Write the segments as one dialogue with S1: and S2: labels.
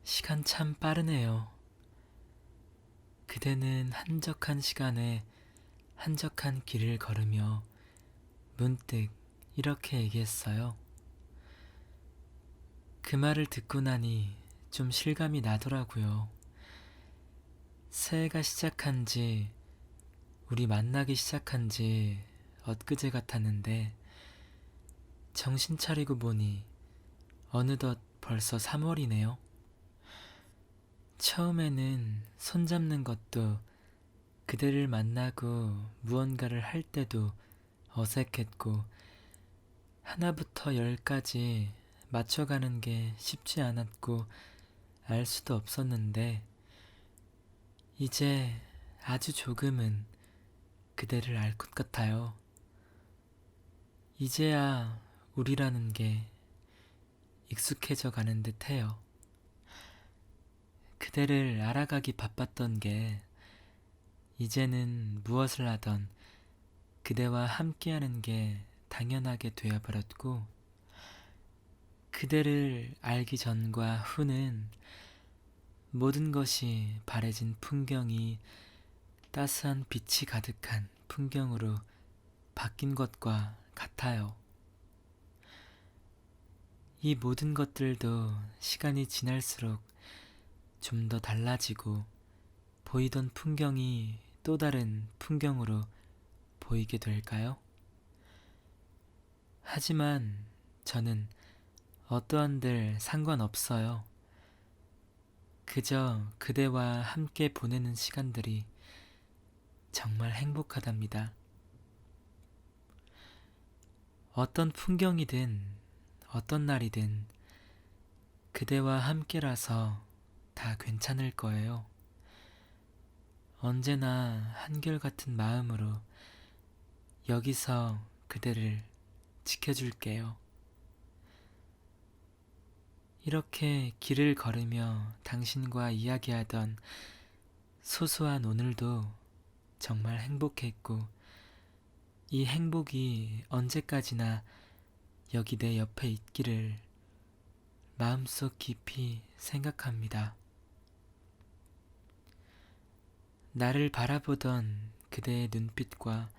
S1: 시간 참 빠르네요. 그대는 한적한 시간에 한적한 길을 걸으며 문득 이렇게 얘기했어요. 그 말을 듣고 나니 좀 실감이 나더라고요. 새해가 시작한 지, 우리 만나기 시작한 지 엊그제 같았는데 정신 차리고 보니 어느덧 벌써 3월이네요. 처음에는 손잡는 것도 그대를 만나고 무언가를 할 때도 어색했고 하나부터 열까지 맞춰가는 게 쉽지 않았고 알 수도 없었는데 이제 아주 조금은 그대를 알 것 같아요. 이제야 우리라는 게 익숙해져 가는 듯 해요. 그대를 알아가기 바빴던 게 이제는 무엇을 하던 그대와 함께하는 게 당연하게 되어버렸고 그대를 알기 전과 후는 모든 것이 바래진 풍경이 따스한 빛이 가득한 풍경으로 바뀐 것과 같아요. 이 모든 것들도 시간이 지날수록 좀 더 달라지고 보이던 풍경이 또 다른 풍경으로 보이게 될까요? 하지만 저는 어떠한들 상관없어요. 그저 그대와 함께 보내는 시간들이 정말 행복하답니다. 어떤 풍경이든 어떤 날이든 그대와 함께라서 다 괜찮을 거예요. 언제나 한결같은 마음으로 여기서 그대를 지켜줄게요. 이렇게 길을 걸으며 당신과 이야기하던 소소한 오늘도 정말 행복했고 이 행복이 언제까지나 여기 내 옆에 있기를 마음속 깊이 생각합니다. 나를 바라보던 그대의 눈빛과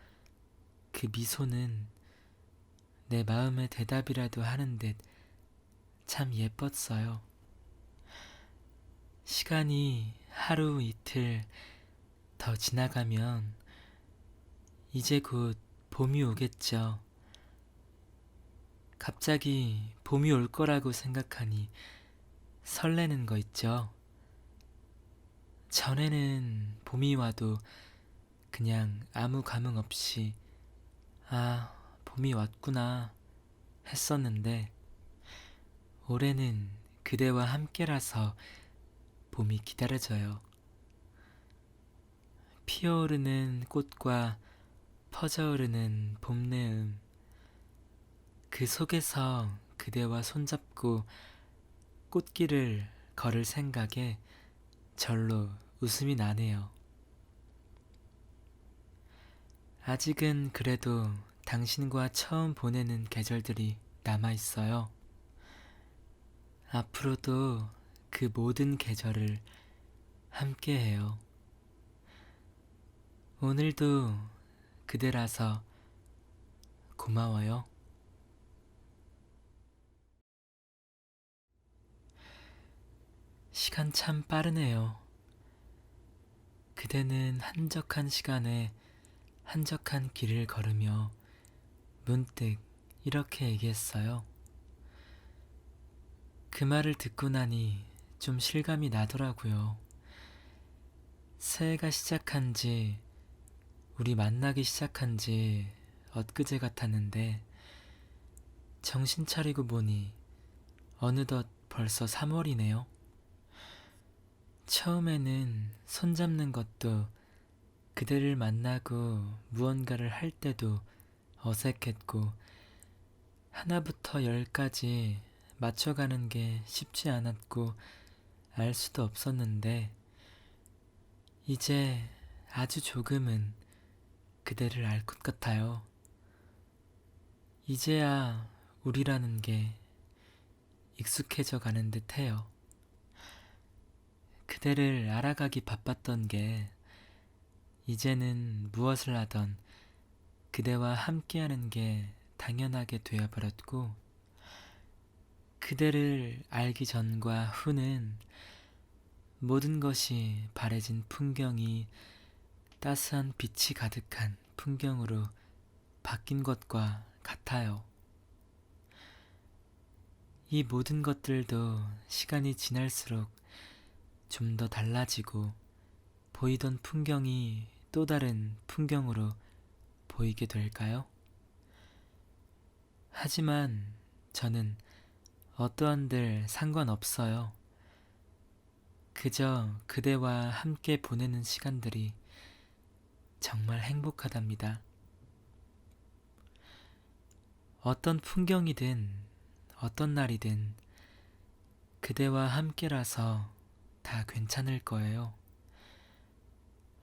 S1: 그 미소는 내 마음의 대답이라도 하는 듯 참 예뻤어요. 시간이 하루 이틀 더 지나가면 이제 곧 봄이 오겠죠. 갑자기 봄이 올 거라고 생각하니 설레는 거 있죠. 전에는 봄이 와도 그냥 아무 감흥 없이 아, 봄이 왔구나 했었는데 올해는 그대와 함께라서 봄이 기다려져요. 피어오르는 꽃과 퍼져오르는 봄내음, 그 속에서 그대와 손잡고 꽃길을 걸을 생각에 절로 웃음이 나네요. 아직은 그래도 당신과 처음 보내는 계절들이 남아있어요. 앞으로도 그 모든 계절을 함께해요. 오늘도 그대라서 고마워요. 시간 참 빠르네요. 그대는 한적한 시간에 한적한 길을 걸으며 문득 이렇게 얘기했어요. 그 말을 듣고 나니 좀 실감이 나더라고요. 새해가 시작한 지, 우리 만나기 시작한 지 엊그제 같았는데 정신 차리고 보니 어느덧 벌써 3월이네요. 처음에는 손잡는 것도 그대를 만나고 무언가를 할 때도 어색했고 하나부터 열까지 맞춰가는 게 쉽지 않았고 알 수도 없었는데 이제 아주 조금은 그대를 알 것 같아요. 이제야 우리라는 게 익숙해져 가는 듯 해요. 그대를 알아가기 바빴던 게 이제는 무엇을 하던 그대와 함께하는 게 당연하게 되어버렸고, 그대를 알기 전과 후는 모든 것이 바래진 풍경이 따스한 빛이 가득한 풍경으로 바뀐 것과 같아요. 이 모든 것들도 시간이 지날수록 좀 더 달라지고 보이던 풍경이 또 다른 풍경으로 보이게 될까요? 하지만 저는 어떠한들 상관없어요. 그저 그대와 함께 보내는 시간들이 정말 행복하답니다. 어떤 풍경이든 어떤 날이든 그대와 함께라서 다 괜찮을 거예요.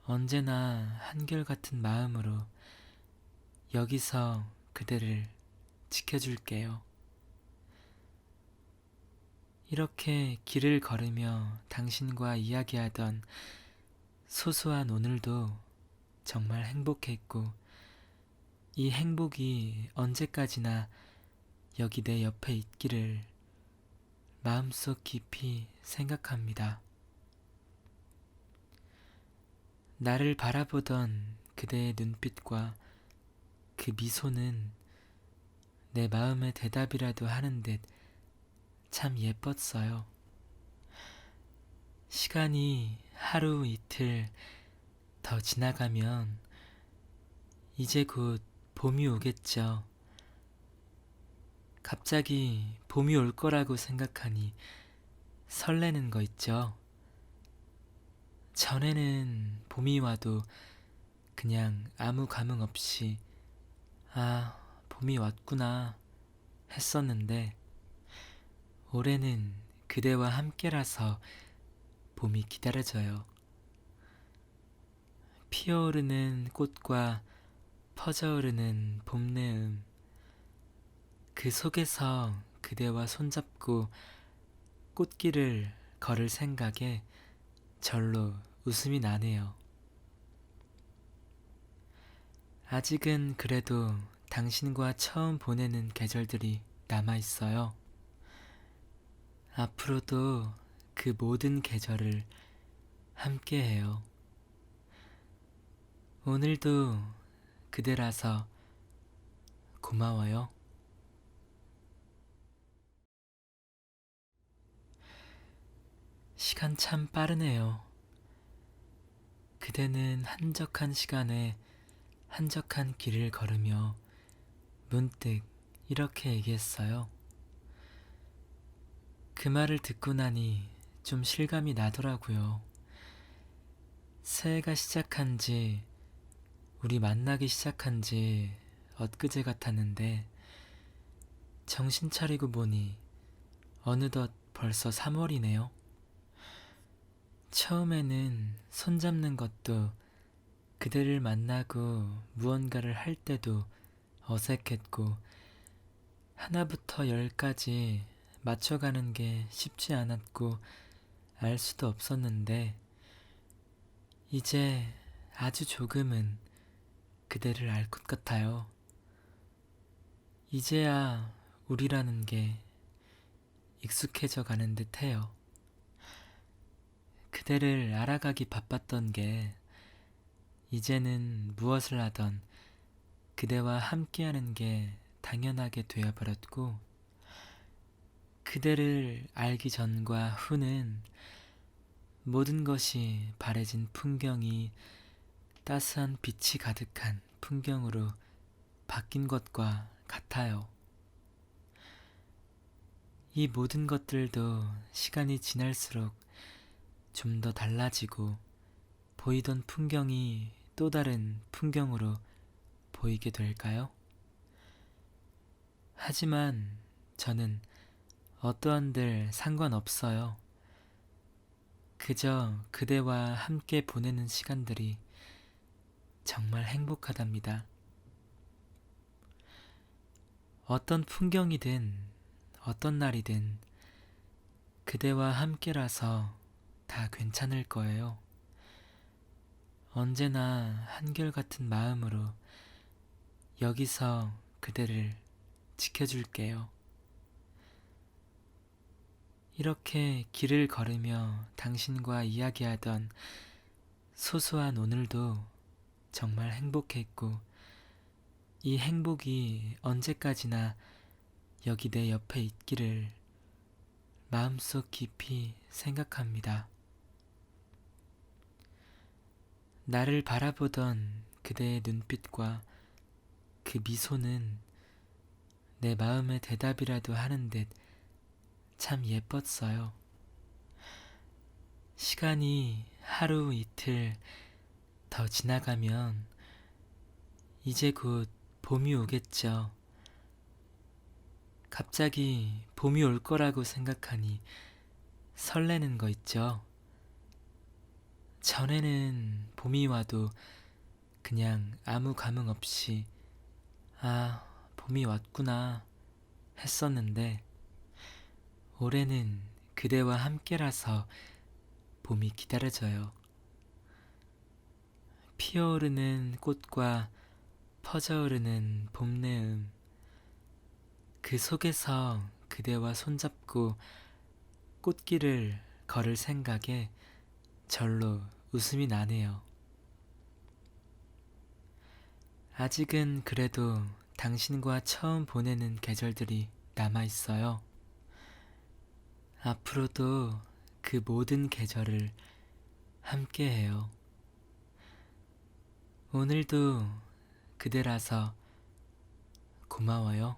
S1: 언제나 한결같은 마음으로 여기서 그대를 지켜줄게요. 이렇게 길을 걸으며 당신과 이야기하던 소소한 오늘도 정말 행복했고, 이 행복이 언제까지나 여기 내 옆에 있기를 마음속 깊이 생각합니다. 나를 바라보던 그대의 눈빛과 그 미소는 내 마음의 대답이라도 하는 듯 참 예뻤어요. 시간이 하루 이틀 더 지나가면 이제 곧 봄이 오겠죠. 갑자기 봄이 올 거라고 생각하니 설레는 거 있죠. 전에는 봄이 와도 그냥 아무 감흥 없이 아, 봄이 왔구나 했었는데, 올해는 그대와 함께라서 봄이 기다려져요. 피어오르는 꽃과 퍼져오르는 봄내음, 그 속에서 그대와 손잡고 꽃길을 걸을 생각에 절로 웃음이 나네요. 아직은 그래도 당신과 처음 보내는 계절들이 남아있어요. 앞으로도 그 모든 계절을 함께해요. 오늘도 그대라서 고마워요. 시간 참 빠르네요. 그대는 한적한 시간에 한적한 길을 걸으며 문득 이렇게 얘기했어요. 그 말을 듣고 나니 좀 실감이 나더라고요. 새해가 시작한 지, 우리 만나기 시작한 지 엊그제 같았는데, 정신 차리고 보니 어느덧 벌써 3월이네요. 처음에는 손잡는 것도, 그대를 만나고 무언가를 할 때도 어색했고, 하나부터 열까지 맞춰가는 게 쉽지 않았고 알 수도 없었는데, 이제 아주 조금은 그대를 알 것 같아요. 이제야 우리라는 게 익숙해져 가는 듯 해요. 그대를 알아가기 바빴던 게 이제는 무엇을 하던 그대와 함께하는 게 당연하게 되어버렸고, 그대를 알기 전과 후는 모든 것이 바래진 풍경이 따스한 빛이 가득한 풍경으로 바뀐 것과 같아요. 이 모든 것들도 시간이 지날수록 좀 더 달라지고 보이던 풍경이 또 다른 풍경으로 보이게 될까요? 하지만 저는 어떠한들 상관없어요. 그저 그대와 함께 보내는 시간들이 정말 행복하답니다. 어떤 풍경이든 어떤 날이든 그대와 함께라서 다 괜찮을 거예요. 언제나 한결같은 마음으로 여기서 그대를 지켜줄게요. 이렇게 길을 걸으며 당신과 이야기하던 소소한 오늘도 정말 행복했고, 이 행복이 언제까지나 여기 내 옆에 있기를 마음속 깊이 생각합니다. 나를 바라보던 그대의 눈빛과 그 미소는 내 마음의 대답이라도 하는 듯 참 예뻤어요. 시간이 하루 이틀 더 지나가면 이제 곧 봄이 오겠죠. 갑자기 봄이 올 거라고 생각하니 설레는 거 있죠. 전에는 봄이 와도 그냥 아무 감흥 없이 아, 봄이 왔구나 했었는데, 올해는 그대와 함께라서 봄이 기다려져요. 피어오르는 꽃과 퍼져오르는 봄내음, 그 속에서 그대와 손잡고 꽃길을 걸을 생각에 절로 웃음이 나네요. 아직은 그래도 당신과 처음 보내는 계절들이 남아있어요. 앞으로도 그 모든 계절을 함께해요. 오늘도 그대라서 고마워요.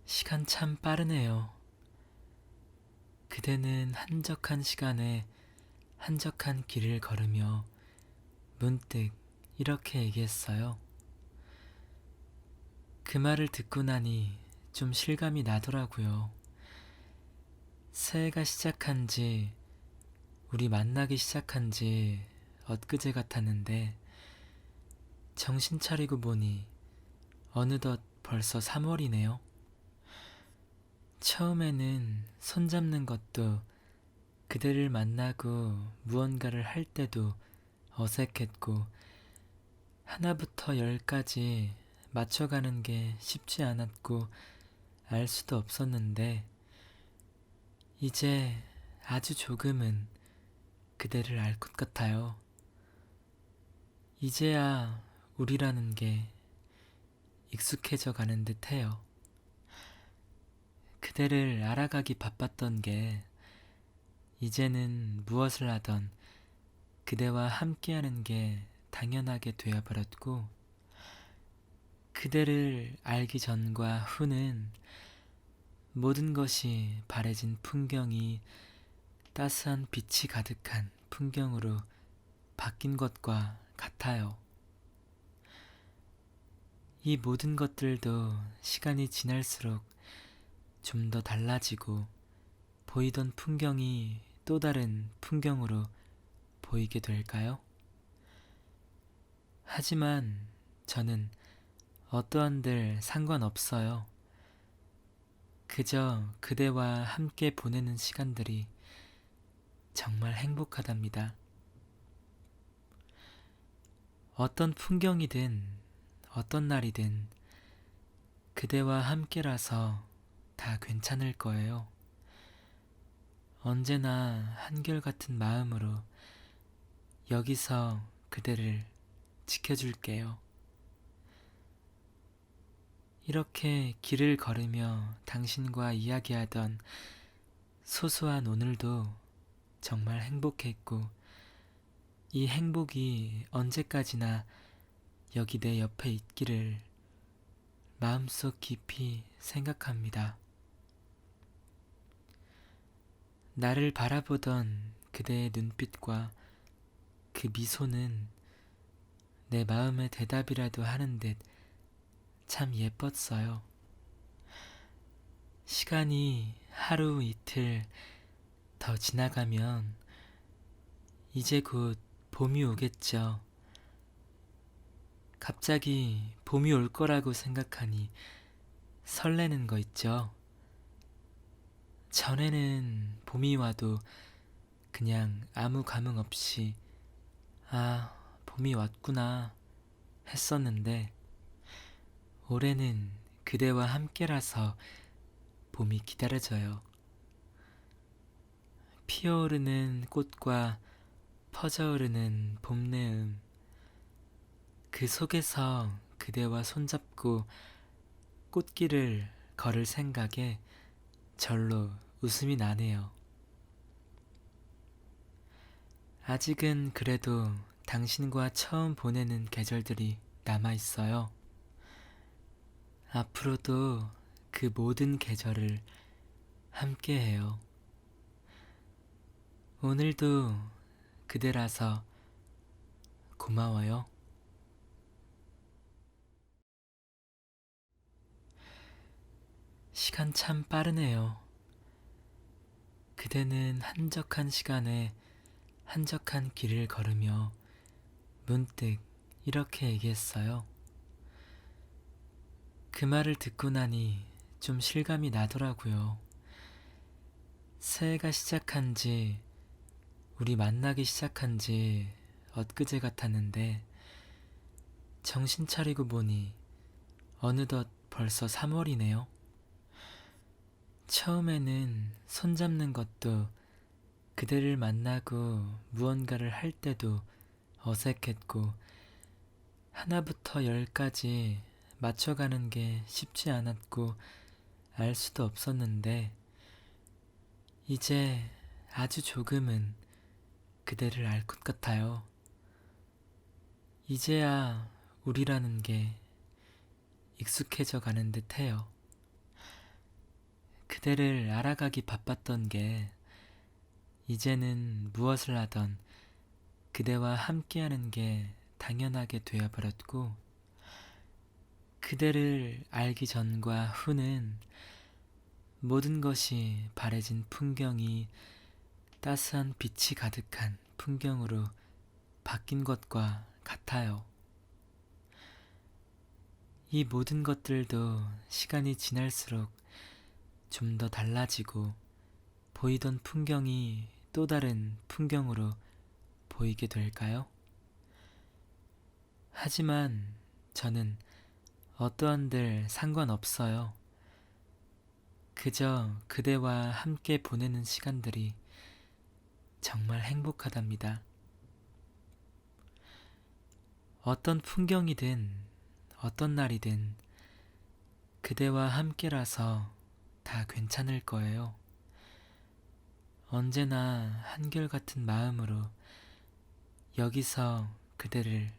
S1: 시간 참 빠르네요. 그대는 한적한 시간에 한적한 길을 걸으며 문득 이렇게 얘기했어요. 그 말을 듣고 나니 좀 실감이 나더라고요. 새해가 시작한 지, 우리 만나기 시작한 지 엊그제 같았는데, 정신 차리고 보니 어느덧 벌써 3월이네요. 처음에는 손잡는 것도, 그대를 만나고 무언가를 할 때도 어색했고, 하나부터 열까지 맞춰가는 게 쉽지 않았고 알 수도 없었는데, 이제 아주 조금은 그대를 알 것 같아요. 이제야 우리라는 게 익숙해져 가는 듯 해요. 그대를 알아가기 바빴던 게 이제는 무엇을 하던 그대와 함께하는 게 당연하게 되어버렸고, 그대를 알기 전과 후는 모든 것이 바래진 풍경이 따스한 빛이 가득한 풍경으로 바뀐 것과 같아요. 이 모든 것들도 시간이 지날수록 좀 더 달라지고, 보이던 풍경이 또 다른 풍경으로 보이게 될까요? 하지만 저는 어떠한들 상관없어요. 그저 그대와 함께 보내는 시간들이 정말 행복하답니다. 어떤 풍경이든 어떤 날이든 그대와 함께라서 다 괜찮을 거예요. 언제나 한결같은 마음으로 여기서 그대를 지켜줄게요. 이렇게 길을 걸으며 당신과 이야기하던 소소한 오늘도 정말 행복했고, 이 행복이 언제까지나 여기 내 옆에 있기를 마음속 깊이 생각합니다. 나를 바라보던 그대의 눈빛과 그 미소는 내 마음의 대답이라도 하는 듯 참 예뻤어요. 시간이 하루 이틀 더 지나가면 이제 곧 봄이 오겠죠. 갑자기 봄이 올 거라고 생각하니 설레는 거 있죠. 전에는 봄이 와도 그냥 아무 감흥 없이 아, 봄이 왔구나 했었는데 올해는 그대와 함께라서 봄이 기다려져요. 피어오르는 꽃과 퍼져오르는 봄내음, 그 속에서 그대와 손잡고 꽃길을 걸을 생각에 절로 웃음이 나네요. 아직은 그래도 당신과 처음 보내는 계절들이 남아있어요. 앞으로도 그 모든 계절을 함께해요. 오늘도 그대라서 고마워요. 시간 참 빠르네요. 그대는 한적한 시간에 한적한 길을 걸으며 문득 이렇게 얘기했어요. 그 말을 듣고 나니 좀 실감이 나더라고요. 새해가 시작한 지, 우리 만나기 시작한 지 엊그제 같았는데 정신 차리고 보니 어느덧 벌써 3월이네요. 처음에는 손잡는 것도 그대를 만나고 무언가를 할 때도 어색했고 하나부터 열까지 맞춰가는 게 쉽지 않았고 알 수도 없었는데 이제 아주 조금은 그대를 알 것 같아요. 이제야 우리라는 게 익숙해져 가는 듯 해요. 그대를 알아가기 바빴던 게 이제는 무엇을 하던 그대와 함께하는 게 당연하게 되어버렸고 그대를 알기 전과 후는 모든 것이 바래진 풍경이 따스한 빛이 가득한 풍경으로 바뀐 것과 같아요. 이 모든 것들도 시간이 지날수록 좀 더 달라지고 보이던 풍경이 또 다른 풍경으로 보이게 될까요? 하지만 저는 어떠한들 상관없어요. 그저 그대와 함께 보내는 시간들이 정말 행복하답니다. 어떤 풍경이든 어떤 날이든 그대와 함께라서 다 괜찮을 거예요. 언제나 한결같은 마음으로 여기서 그대를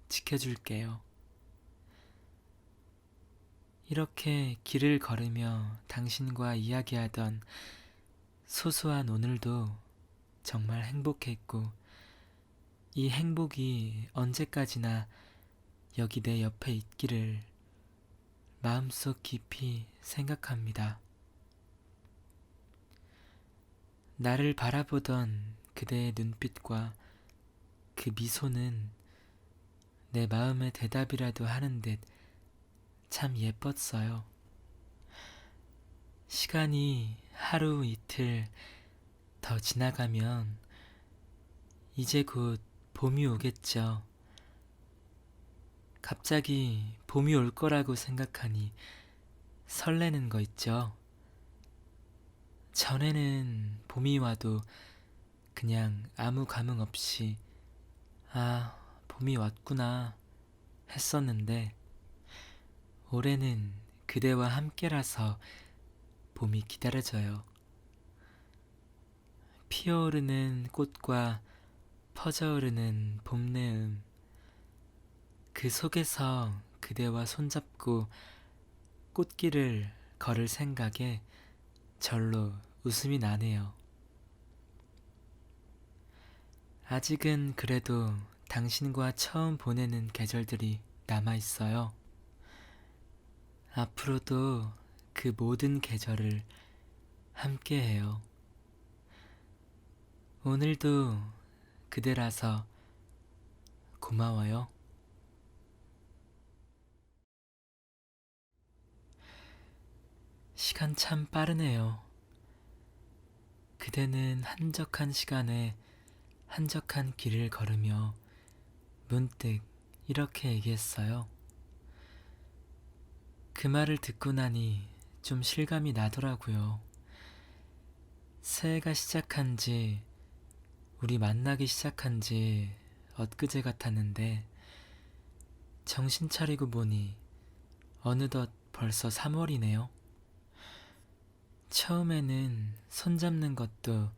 S1: 지켜줄게요. 이렇게 길을 걸으며 당신과 이야기하던 소소한 오늘도 정말 행복했고 이 행복이 언제까지나 여기 내 옆에 있기를 마음속 깊이 생각합니다. 나를 바라보던 그대의 눈빛과 그 미소는 내 마음의 대답이라도 하는 듯 참 예뻤어요. 시간이 하루 이틀 더 지나가면 이제 곧 봄이 오겠죠. 갑자기 봄이 올 거라고 생각하니 설레는 거 있죠. 전에는 봄이 와도 그냥 아무 감흥 없이 아, 봄이 왔구나 했었는데 올해는 그대와 함께라서 봄이 기다려져요. 피어오르는 꽃과 퍼져오르는 봄내음, 그 속에서 그대와 손잡고 꽃길을 걸을 생각에 절로 웃음이 나네요. 아직은 그래도 당신과 처음 보내는 계절들이 남아있어요. 앞으로도 그 모든 계절을 함께해요. 오늘도 그대라서 고마워요. 시간 참 빠르네요. 그대는 한적한 시간에 한적한 길을 걸으며 문득 이렇게 얘기했어요. 그 말을 듣고 나니 좀 실감이 나더라고요. 새해가 시작한 지, 우리 만나기 시작한 지 엊그제 같았는데 정신 차리고 보니 어느덧 벌써 3월이네요. 처음에는 손잡는 것도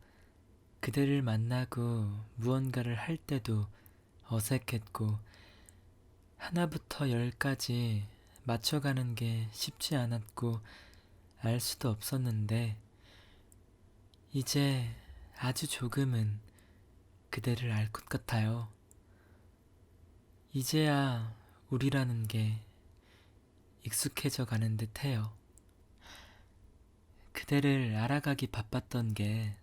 S1: 그대를 만나고 무언가를 할 때도 어색했고 하나부터 열까지 맞춰가는 게 쉽지 않았고 알 수도 없었는데 이제 아주 조금은 그대를 알 것 같아요. 이제야 우리라는 게 익숙해져 가는 듯 해요. 그대를 알아가기 바빴던 게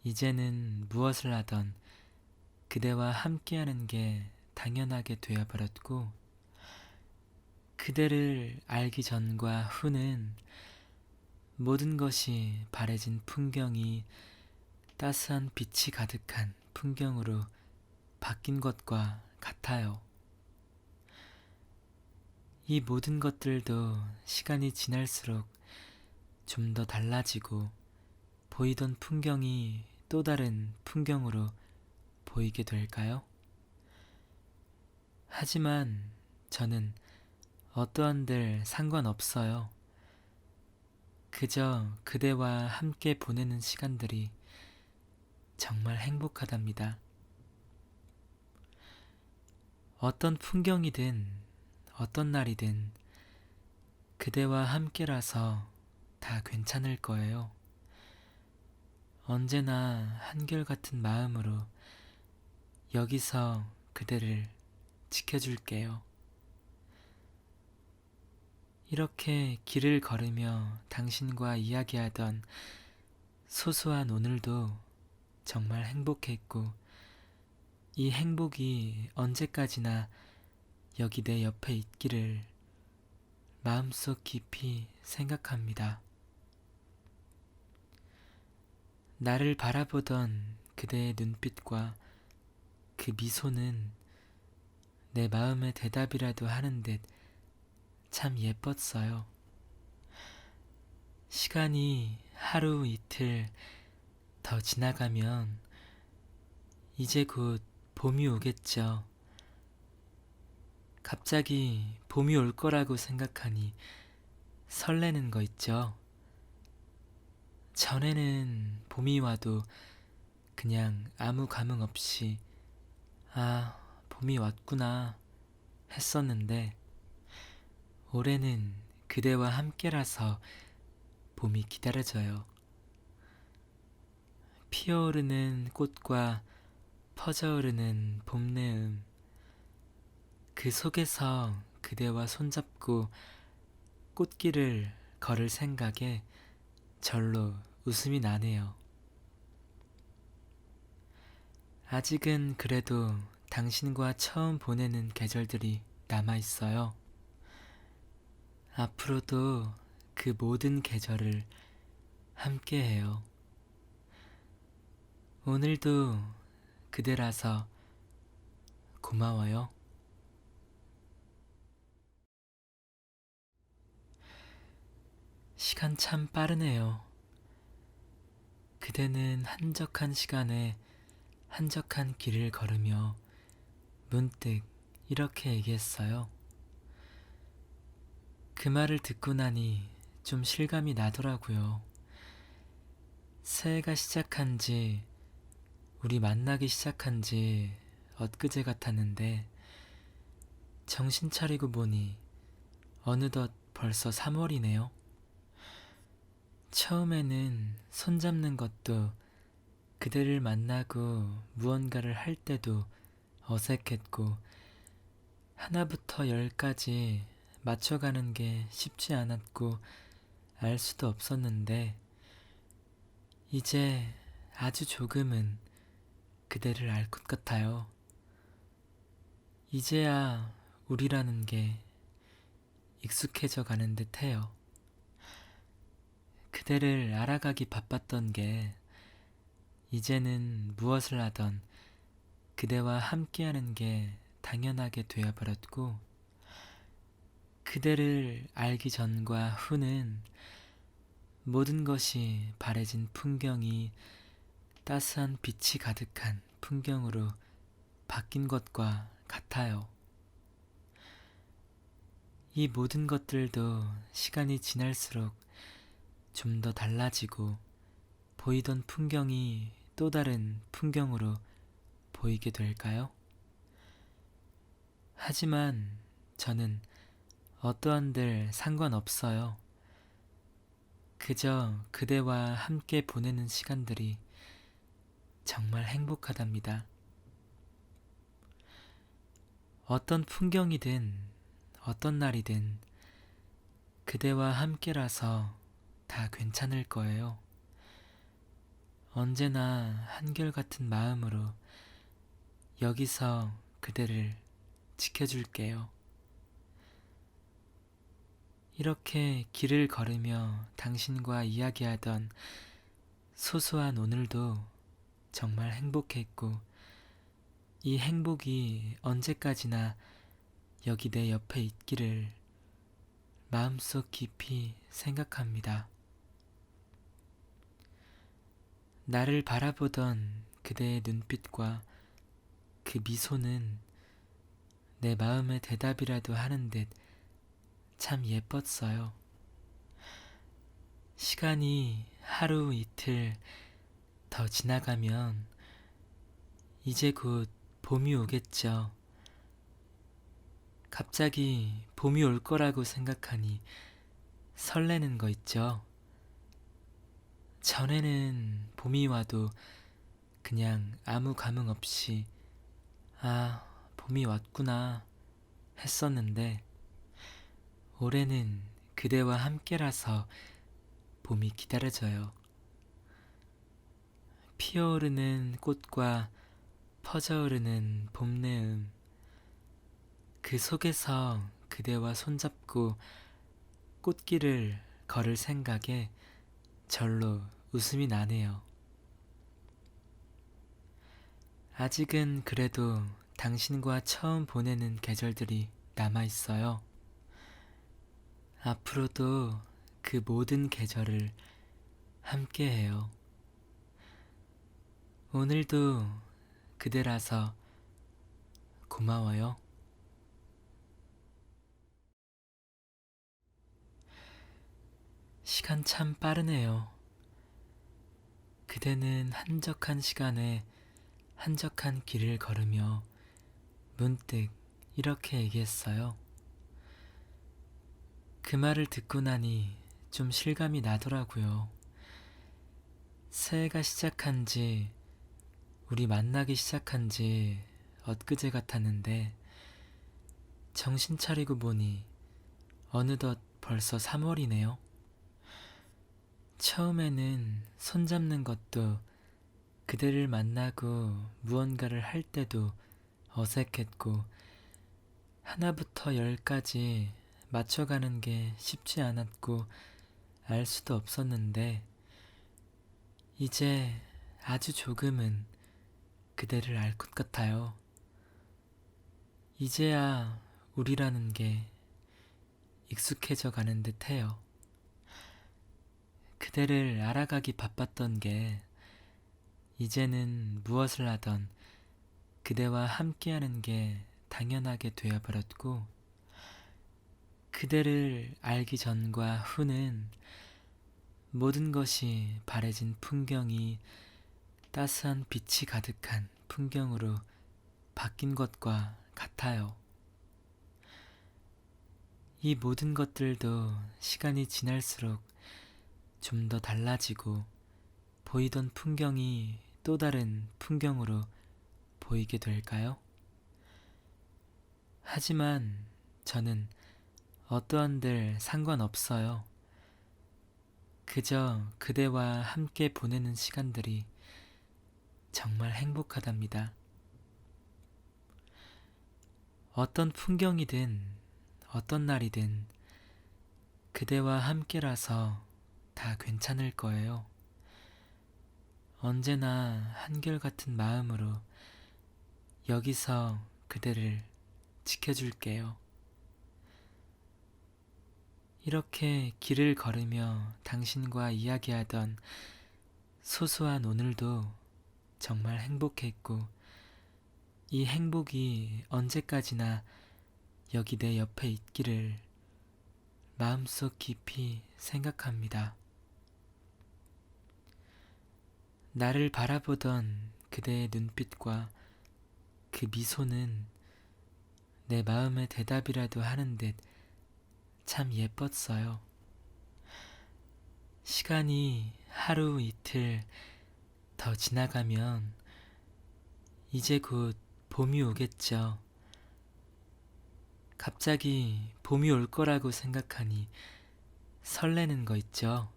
S1: 이제는 무엇을 하던 그대와 함께하는 게 당연하게 되어버렸고 그대를 알기 전과 후는 모든 것이 바래진 풍경이 따스한 빛이 가득한 풍경으로 바뀐 것과 같아요. 이 모든 것들도 시간이 지날수록 좀 더 달라지고 보이던 풍경이 또 다른 풍경으로 보이게 될까요? 하지만 저는 어떠한들 상관없어요. 그저 그대와 함께 보내는 시간들이 정말 행복하답니다. 어떤 풍경이든 어떤 날이든 그대와 함께라서 다 괜찮을 거예요. 언제나 한결같은 마음으로 여기서 그대를 지켜줄게요. 이렇게 길을 걸으며 당신과 이야기하던 소소한 오늘도 정말 행복했고 이 행복이 언제까지나 여기 내 옆에 있기를 마음속 깊이 생각합니다. 나를 바라보던 그대의 눈빛과 그 미소는 내 마음의 대답이라도 하는 듯 참 예뻤어요. 시간이 하루 이틀 더 지나가면 이제 곧 봄이 오겠죠. 갑자기 봄이 올 거라고 생각하니 설레는 거 있죠. 전에는 봄이 와도 그냥 아무 감흥 없이 아, 봄이 왔구나 했었는데 올해는 그대와 함께라서 봄이 기다려져요. 피어오르는 꽃과 퍼져오르는 봄내음, 그 속에서 그대와 손잡고 꽃길을 걸을 생각에 절로 웃음이 나네요. 아직은 그래도 당신과 처음 보내는 계절들이 남아있어요. 앞으로도 그 모든 계절을 함께해요. 오늘도 그대라서 고마워요. 시간 참 빠르네요. 그대는 한적한 시간에 한적한 길을 걸으며 문득 이렇게 얘기했어요. 그 말을 듣고 나니 좀 실감이 나더라고요. 새해가 시작한 지, 우리 만나기 시작한 지 엊그제 같았는데 정신 차리고 보니 어느덧 벌써 3월이네요. 처음에는 손잡는 것도 그대를 만나고 무언가를 할 때도 어색했고 하나부터 열까지 맞춰가는 게 쉽지 않았고 알 수도 없었는데 이제 아주 조금은 그대를 알 것 같아요. 이제야 우리라는 게 익숙해져 가는 듯 해요. 그대를 알아가기 바빴던 게 이제는 무엇을 하던 그대와 함께하는 게 당연하게 되어버렸고, 그대를 알기 전과 후는 모든 것이 바래진 풍경이 따스한 빛이 가득한 풍경으로 바뀐 것과 같아요. 이 모든 것들도 시간이 지날수록 좀 더 달라지고 보이던 풍경이 또 다른 풍경으로 보이게 될까요? 하지만 저는 어떠한들 상관없어요. 그저 그대와 함께 보내는 시간들이 정말 행복하답니다. 어떤 풍경이든 어떤 날이든 그대와 함께라서 다 괜찮을 거예요. 언제나 한결같은 마음으로 여기서 그대를 지켜줄게요. 이렇게 길을 걸으며 당신과 이야기하던 소소한 오늘도 정말 행복했고, 이 행복이 언제까지나 여기 내 옆에 있기를 마음속 깊이 생각합니다. 나를 바라보던 그대의 눈빛과 그 미소는 내 마음의 대답이라도 하는 듯 참 예뻤어요. 시간이 하루 이틀 더 지나가면 이제 곧 봄이 오겠죠. 갑자기 봄이 올 거라고 생각하니 설레는 거 있죠. 전에는 봄이 와도 그냥 아무 감흥 없이 아, 봄이 왔구나 했었는데, 올해는 그대와 함께라서 봄이 기다려져요. 피어오르는 꽃과 퍼져오르는 봄내음, 그 속에서 그대와 손잡고 꽃길을 걸을 생각에 절로 웃음이 나네요. 아직은 그래도 당신과 처음 보내는 계절들이 남아있어요. 앞으로도 그 모든 계절을 함께해요. 오늘도 그대라서 고마워요. 시간 참 빠르네요. 그대는 한적한 시간에 한적한 길을 걸으며 문득 이렇게 얘기했어요. 그 말을 듣고 나니 좀 실감이 나더라고요. 새해가 시작한 지, 우리 만나기 시작한 지 엊그제 같았는데, 정신 차리고 보니 어느덧 벌써 3월이네요. 처음에는 손잡는 것도, 그대를 만나고 무언가를 할 때도 어색했고, 하나부터 열까지 맞춰가는 게 쉽지 않았고 알 수도 없었는데, 이제 아주 조금은 그대를 알 것 같아요. 이제야 우리라는 게 익숙해져 가는 듯 해요. 그대를 알아가기 바빴던 게 이제는 무엇을 하던 그대와 함께하는 게 당연하게 되어버렸고, 그대를 알기 전과 후는 모든 것이 바래진 풍경이 따스한 빛이 가득한 풍경으로 바뀐 것과 같아요. 이 모든 것들도 시간이 지날수록 좀 더 달라지고 보이던 풍경이 또 다른 풍경으로 보이게 될까요? 하지만 저는 어떠한들 상관없어요. 그저 그대와 함께 보내는 시간들이 정말 행복하답니다. 어떤 풍경이든 어떤 날이든 그대와 함께라서 다 괜찮을 거예요. 언제나 한결같은 마음으로 여기서 그대를 지켜줄게요. 이렇게 길을 걸으며 당신과 이야기하던 소소한 오늘도 정말 행복했고, 이 행복이 언제까지나 여기 내 옆에 있기를 마음속 깊이 생각합니다. 나를 바라보던 그대의 눈빛과 그 미소는 내 마음의 대답이라도 하는 듯 참 예뻤어요. 시간이 하루 이틀 더 지나가면 이제 곧 봄이 오겠죠. 갑자기 봄이 올 거라고 생각하니 설레는 거 있죠.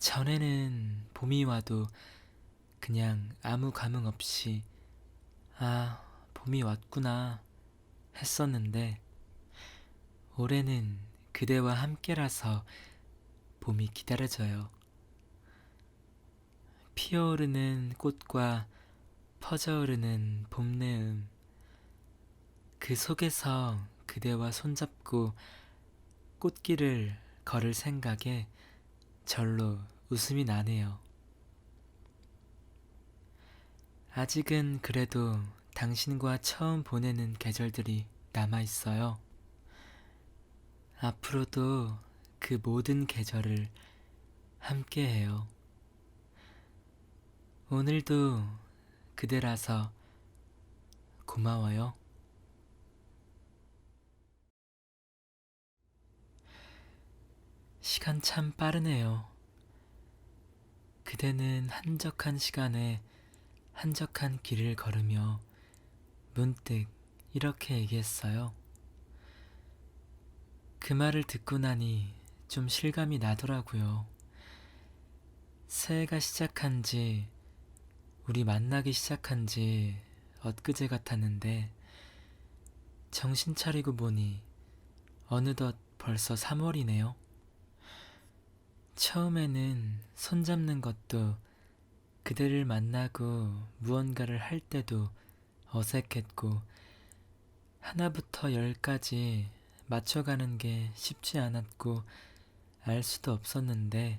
S1: 전에는 봄이 와도 그냥 아무 감흥 없이 아, 봄이 왔구나 했었는데, 올해는 그대와 함께라서 봄이 기다려져요. 피어오르는 꽃과 퍼져오르는 봄내음, 그 속에서 그대와 손잡고 꽃길을 걸을 생각에 절로 웃음이 나네요. 아직은 그래도 당신과 처음 보내는 계절들이 남아있어요. 앞으로도 그 모든 계절을 함께해요. 오늘도 그대라서 고마워요. 시간 참 빠르네요. 그대는 한적한 시간에 한적한 길을 걸으며 문득 이렇게 얘기했어요. 그 말을 듣고 나니 좀 실감이 나더라고요. 새해가 시작한 지, 우리 만나기 시작한 지 엊그제 같았는데, 정신 차리고 보니 어느덧 벌써 3월이네요. 처음에는 손잡는 것도, 그대를 만나고 무언가를 할 때도 어색했고, 하나부터 열까지 맞춰가는 게 쉽지 않았고 알 수도 없었는데,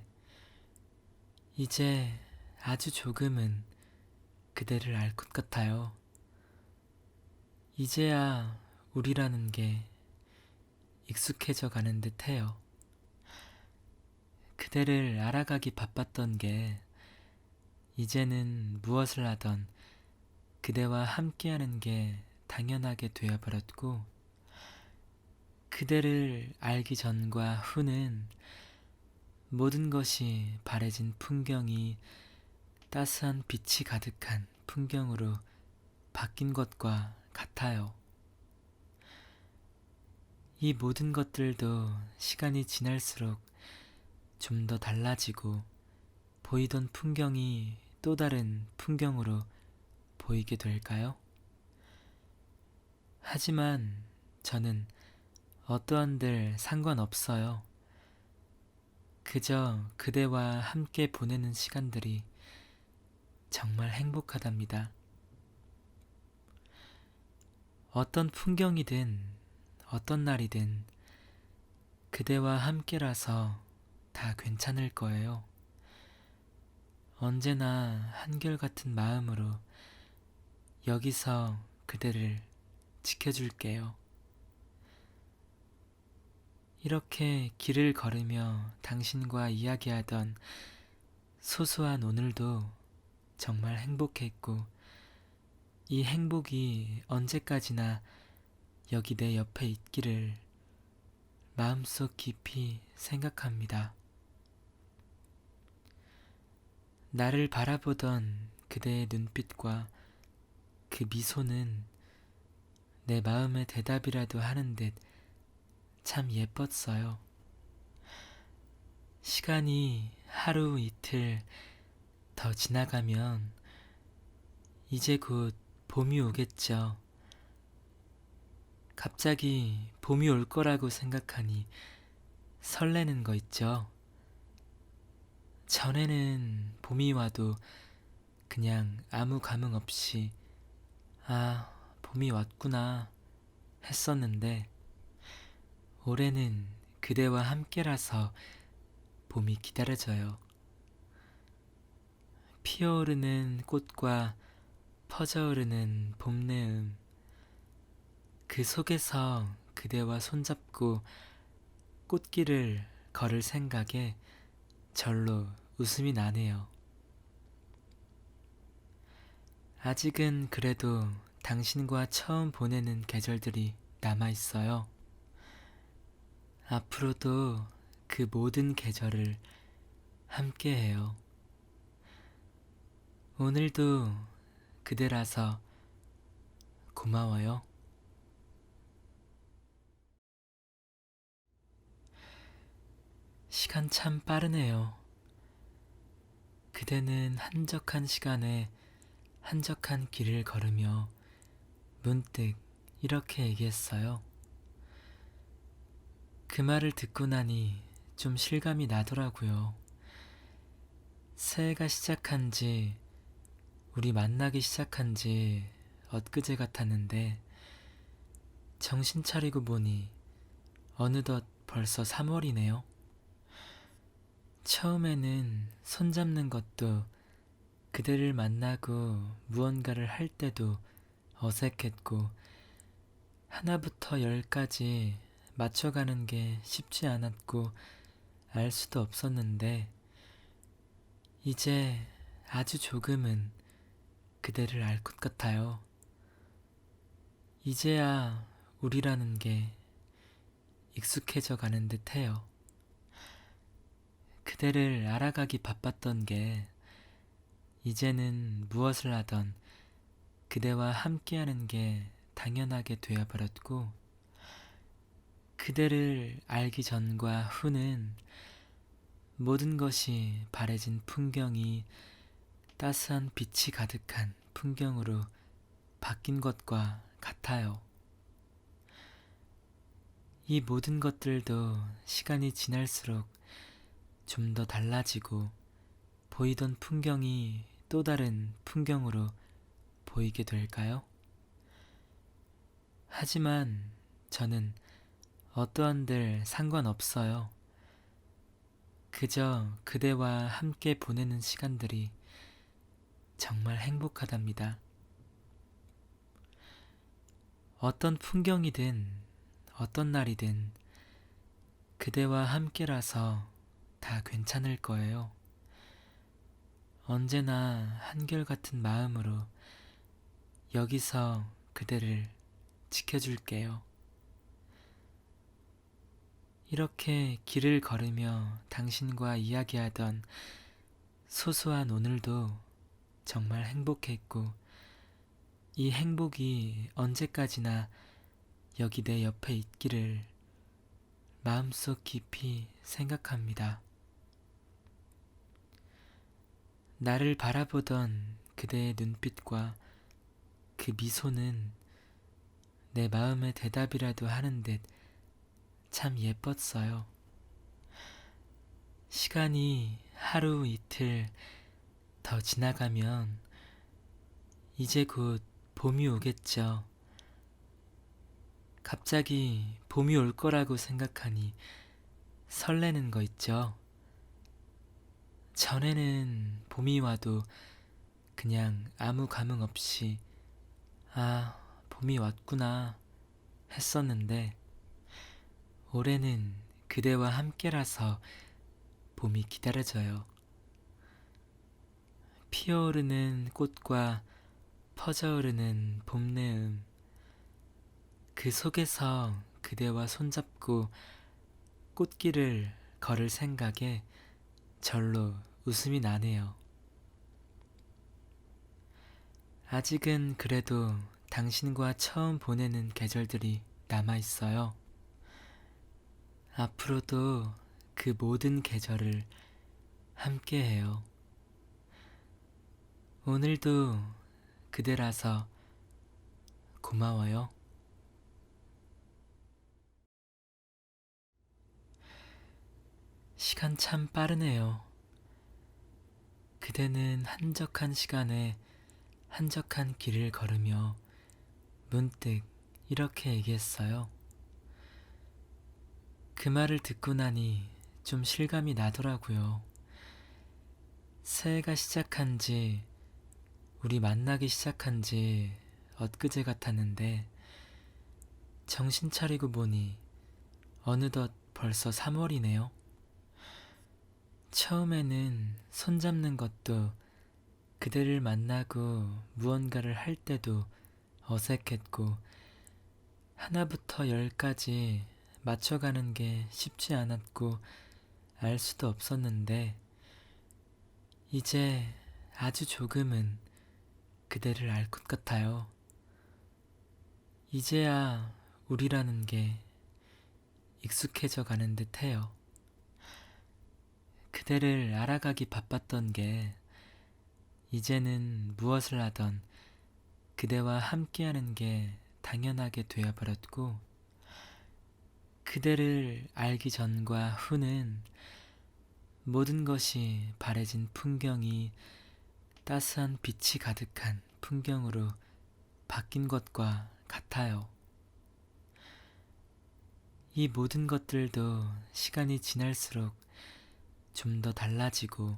S1: 이제 아주 조금은 그대를 알 것 같아요. 이제야 우리라는 게 익숙해져 가는 듯 해요. 그대를 알아가기 바빴던 게 이제는 무엇을 하던 그대와 함께하는 게 당연하게 되어버렸고, 그대를 알기 전과 후는 모든 것이 바래진 풍경이 따스한 빛이 가득한 풍경으로 바뀐 것과 같아요. 이 모든 것들도 시간이 지날수록 좀 더 달라지고, 보이던 풍경이 또 다른 풍경으로 보이게 될까요? 하지만 저는 어떠한들 상관없어요. 그저 그대와 함께 보내는 시간들이 정말 행복하답니다. 어떤 풍경이든 어떤 날이든 그대와 함께라서 다 괜찮을 거예요. 언제나 한결같은 마음으로 여기서 그대를 지켜줄게요. 이렇게 길을 걸으며 당신과 이야기하던 소소한 오늘도 정말 행복했고, 이 행복이 언제까지나 여기 내 옆에 있기를 마음속 깊이 생각합니다. 나를 바라보던 그대의 눈빛과 그 미소는 내 마음의 대답이라도 하는 듯 참 예뻤어요. 시간이 하루 이틀 더 지나가면 이제 곧 봄이 오겠죠. 갑자기 봄이 올 거라고 생각하니 설레는 거 있죠. 전에는 봄이 와도 그냥 아무 감흥 없이 아, 봄이 왔구나 했었는데 올해는 그대와 함께라서 봄이 기다려져요. 피어오르는 꽃과 퍼져오르는 봄내음, 그 속에서 그대와 손잡고 꽃길을 걸을 생각에 절로 웃음이 나네요. 아직은 그래도 당신과 처음 보내는 계절들이 남아있어요. 앞으로도 그 모든 계절을 함께해요. 오늘도 그대라서 고마워요. 시간 참 빠르네요. 그대는 한적한 시간에 한적한 길을 걸으며 문득 이렇게 얘기했어요. 그 말을 듣고 나니 좀 실감이 나더라고요. 새해가 시작한 지, 우리 만나기 시작한 지 엊그제 같았는데 정신 차리고 보니 어느덧 벌써 3월이네요. 처음에는 손잡는 것도 그대를 만나고 무언가를 할 때도 어색했고 하나부터 열까지 맞춰가는 게 쉽지 않았고 알 수도 없었는데 이제 아주 조금은 그대를 알 것 같아요. 이제야 우리라는 게 익숙해져 가는 듯 해요. 그대를 알아가기 바빴던 게 이제는 무엇을 하던 그대와 함께하는 게 당연하게 되어버렸고 그대를 알기 전과 후는 모든 것이 바래진 풍경이 따스한 빛이 가득한 풍경으로 바뀐 것과 같아요. 이 모든 것들도 시간이 지날수록 좀 더 달라지고 보이던 풍경이 또 다른 풍경으로 보이게 될까요? 하지만 저는 어떠한들 상관없어요. 그저 그대와 함께 보내는 시간들이 정말 행복하답니다. 어떤 풍경이든 어떤 날이든 그대와 함께라서 다 괜찮을 거예요. 언제나 한결같은 마음으로 여기서 그대를 지켜줄게요. 이렇게 길을 걸으며 당신과 이야기하던 소소한 오늘도 정말 행복했고 이 행복이 언제까지나 여기 내 옆에 있기를 마음속 깊이 생각합니다. 나를 바라보던 그대의 눈빛과 그 미소는 내 마음의 대답이라도 하는 듯 참 예뻤어요. 시간이 하루 이틀 더 지나가면 이제 곧 봄이 오겠죠. 갑자기 봄이 올 거라고 생각하니 설레는 거 있죠. 전에는 봄이 와도 그냥 아무 감흥 없이 아, 봄이 왔구나 했었는데 올해는 그대와 함께라서 봄이 기다려져요. 피어오르는 꽃과 퍼져오르는 봄내음, 그 속에서 그대와 손잡고 꽃길을 걸을 생각에 절로 웃음이 나네요. 아직은 그래도 당신과 처음 보내는 계절들이 남아있어요. 앞으로도 그 모든 계절을 함께해요. 오늘도 그대라서 고마워요. 시간 참 빠르네요. 그대는 한적한 시간에 한적한 길을 걸으며 문득 이렇게 얘기했어요. 그 말을 듣고 나니 좀 실감이 나더라고요. 새해가 시작한 지, 우리 만나기 시작한 지 엊그제 같았는데 정신 차리고 보니 어느덧 벌써 3월이네요. 처음에는 손잡는 것도 그대를 만나고 무언가를 할 때도 어색했고 하나부터 열까지 맞춰가는 게 쉽지 않았고 알 수도 없었는데 이제 아주 조금은 그대를 알 것 같아요. 이제야 우리라는 게 익숙해져 가는 듯 해요. 그대를 알아가기 바빴던 게 이제는 무엇을 하던 그대와 함께하는 게 당연하게 되어버렸고 그대를 알기 전과 후는 모든 것이 바래진 풍경이 따스한 빛이 가득한 풍경으로 바뀐 것과 같아요. 이 모든 것들도 시간이 지날수록 좀 더 달라지고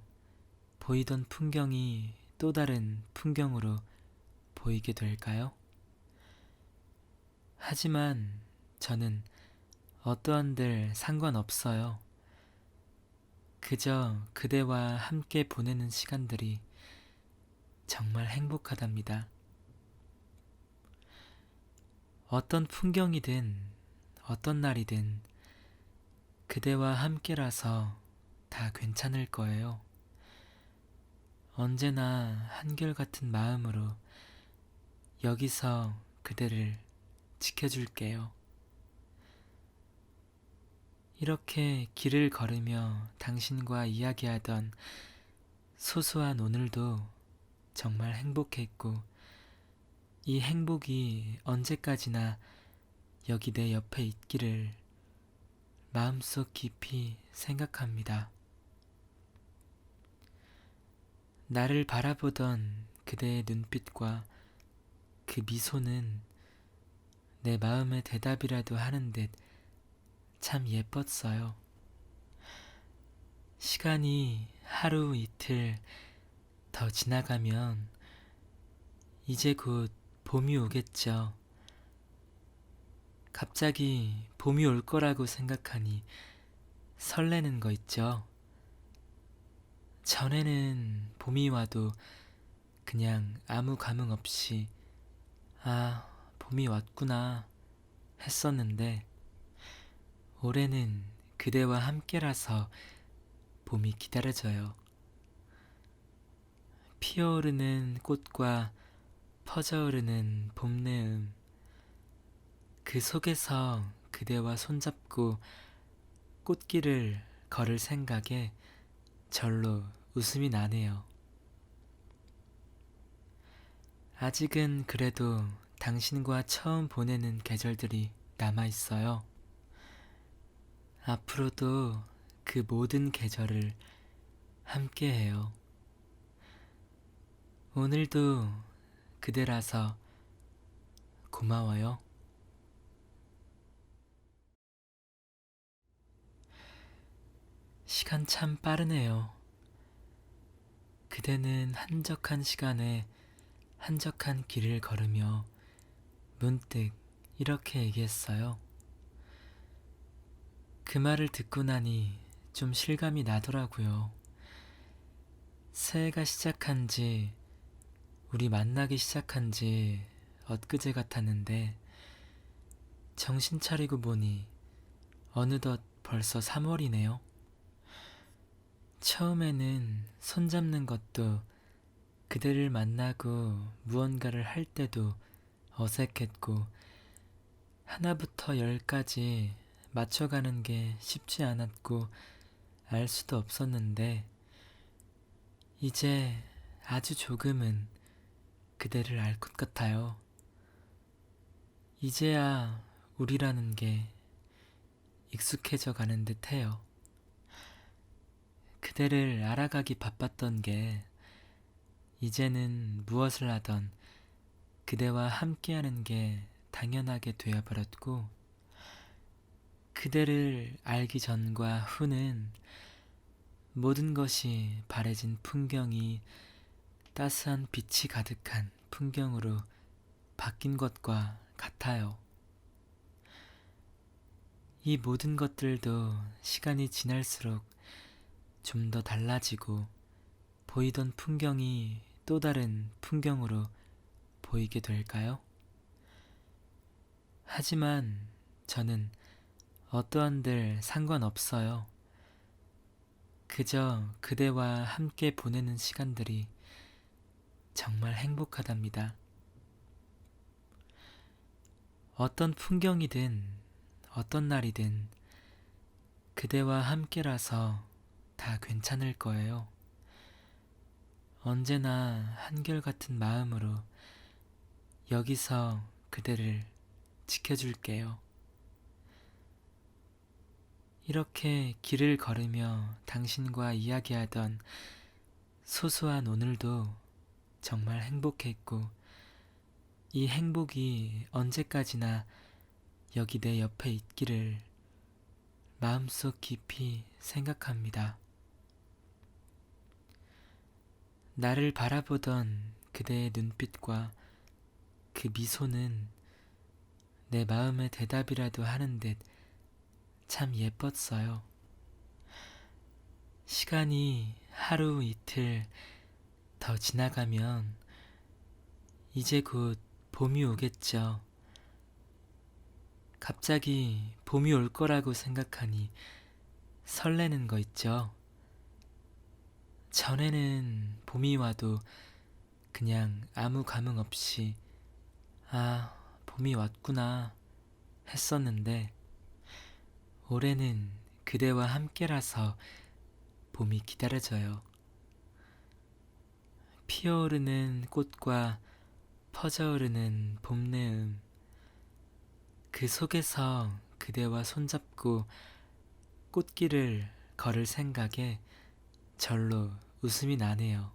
S1: 보이던 풍경이 또 다른 풍경으로 보이게 될까요? 하지만 저는 어떠한들 상관없어요. 그저 그대와 함께 보내는 시간들이 정말 행복하답니다. 어떤 풍경이든 어떤 날이든 그대와 함께라서 다 괜찮을 거예요. 언제나 한결같은 마음으로 여기서 그대를 지켜줄게요. 이렇게 길을 걸으며 당신과 이야기하던 소소한 오늘도 정말 행복했고 이 행복이 언제까지나 여기 내 옆에 있기를 마음속 깊이 생각합니다. 나를 바라보던 그대의 눈빛과 그 미소는 내 마음의 대답이라도 하는 듯 참 예뻤어요. 시간이 하루 이틀 더 지나가면 이제 곧 봄이 오겠죠. 갑자기 봄이 올 거라고 생각하니 설레는 거 있죠. 전에는 봄이 와도 그냥 아무 감흥 없이 아, 봄이 왔구나 했었는데 올해는 그대와 함께라서 봄이 기다려져요. 피어오르는 꽃과 퍼져오르는 봄내음, 그 속에서 그대와 손잡고 꽃길을 걸을 생각에 절로 웃음이 나네요. 아직은 그래도 당신과 처음 보내는 계절들이 남아있어요. 앞으로도 그 모든 계절을 함께해요. 오늘도 그대라서 고마워요. 시간 참 빠르네요. 그대는 한적한 시간에 한적한 길을 걸으며 문득 이렇게 얘기했어요. 그 말을 듣고 나니 좀 실감이 나더라고요. 새해가 시작한 지, 우리 만나기 시작한 지 엊그제 같았는데 정신 차리고 보니 어느덧 벌써 3월이네요. 처음에는 손잡는 것도 그대를 만나고 무언가를 할 때도 어색했고 하나부터 열까지 맞춰가는 게 쉽지 않았고 알 수도 없었는데 이제 아주 조금은 그대를 알 것 같아요. 이제야 우리라는 게 익숙해져 가는 듯 해요. 그대를 알아가기 바빴던 게 이제는 무엇을 하던 그대와 함께하는 게 당연하게 되어버렸고, 그대를 알기 전과 후는 모든 것이 바래진 풍경이 따스한 빛이 가득한 풍경으로 바뀐 것과 같아요. 이 모든 것들도 시간이 지날수록 좀 더 달라지고 보이던 풍경이 또 다른 풍경으로 보이게 될까요? 하지만 저는 어떠한들 상관없어요. 그저 그대와 함께 보내는 시간들이 정말 행복하답니다. 어떤 풍경이든 어떤 날이든 그대와 함께라서 다 괜찮을 거예요. 언제나 한결같은 마음으로 여기서 그대를 지켜줄게요. 이렇게 길을 걸으며 당신과 이야기하던 소소한 오늘도 정말 행복했고, 이 행복이 언제까지나 여기 내 옆에 있기를 마음속 깊이 생각합니다. 나를 바라보던 그대의 눈빛과 그 미소는 내 마음의 대답이라도 하는 듯 참 예뻤어요. 시간이 하루 이틀 더 지나가면 이제 곧 봄이 오겠죠. 갑자기 봄이 올 거라고 생각하니 설레는 거 있죠. 전에는 봄이 와도 그냥 아무 감흥 없이 아, 봄이 왔구나 했었는데, 올해는 그대와 함께라서 봄이 기다려져요. 피어오르는 꽃과 퍼져오르는 봄내음, 그 속에서 그대와 손잡고 꽃길을 걸을 생각에 절로 웃음이 나네요.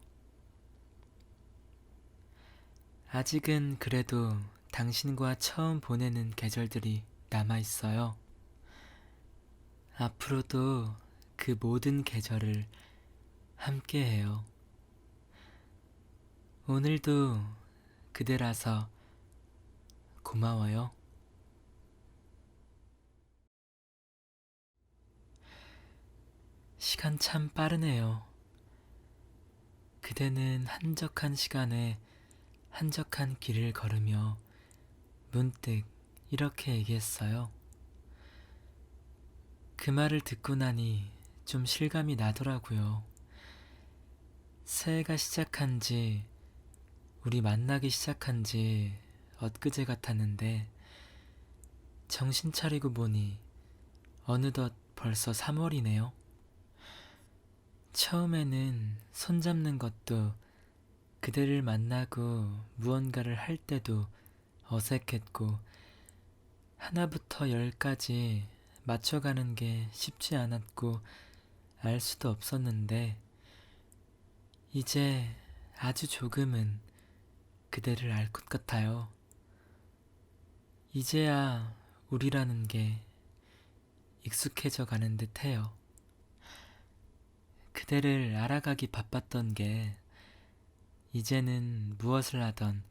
S1: 아직은 그래도 당신과 처음 보내는 계절들이 남아있어요. 앞으로도 그 모든 계절을 함께해요. 오늘도 그대라서 고마워요. 시간 참 빠르네요. 그대는 한적한 시간에 한적한 길을 걸으며 문득 이렇게 얘기했어요. 그 말을 듣고 나니 좀 실감이 나더라고요. 새해가 시작한 지, 우리 만나기 시작한 지 엊그제 같았는데, 정신 차리고 보니 어느덧 벌써 3월이네요. 처음에는 손잡는 것도, 그대를 만나고 무언가를 할 때도 어색했고, 하나부터 열까지 맞춰가는 게 쉽지 않았고 알 수도 없었는데, 이제 아주 조금은 그대를 알 것 같아요. 이제야 우리라는 게 익숙해져 가는 듯 해요. 그대를 알아가기 바빴던 게 이제는 무엇을 하던